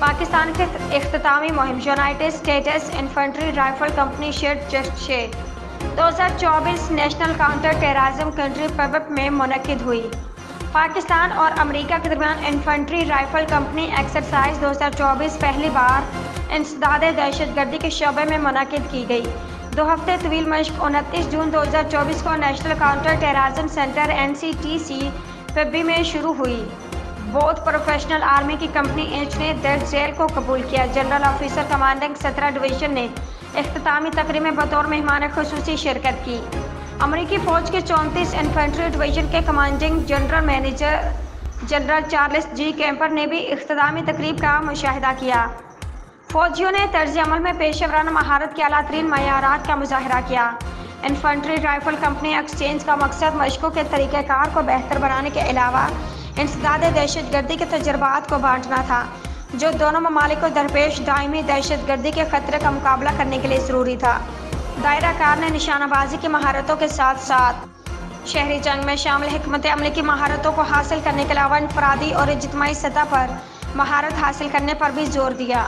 पाकिस्तान के इख्तितामी मुहिम United States infantry rifle company शेड जस्ट शे 2024 नेशनल काउंटर टेररिज्म कंट्री पब में मुनक्किद हुई। पाकिस्तान और अमेरिका के दरमियान इन्फेंट्री राइफल कंपनी एक्सरसाइज 2024 पहली बार इंसदाद दहशतगर्दी के शोबे में मुनक्किद की गई। 2 हफ्ते तवील मश्क 29 जून 2024 को national counter terrorism centre NCTC पब्बी में शुरू हुई। बोथ प्रोफेशनल आर्मी की कंपनी एच ने दर्ज झेल को कबूल किया। जनरल ऑफिसर कमांडिंग 17 डिवीजन ने इख्तितामी तकरीब में बतौर मेहमान खुसूसी शिरकत की। अमरीकी फ़ौज के 34 इन्फेंट्री डिवीजन के commanding general manager general Charles G Camper ने भी इख्तितामी तकरीब का मुशाहिदा किया। फ़ौजियों ने तर्ज अमल में पेशेवराना महारत के आला तरीन मयारात का मुजाहरा किया। इन्फेंट्री राइफल कंपनी एक्सचेंज का मकसद मशकों के तरीक़ेकार को बेहतर बनाने के अलावा इंसदाद दहशतगर्दी के तजुर्बात को बांटना था, जो दोनों ममालिक को दरपेश दायमी दहशतगर्दी के ख़तरे का मुकाबला करने के लिए ज़रूरी था। दायरा कार ने निशानाबाजी की महारतों के साथ साथ शहरी जंग में शामिल हिकमत अमली की महारतों को हासिल करने के अलावा इनफरादी और इज्तिमाई सतह पर महारत हासिल करने पर भी जोर दिया।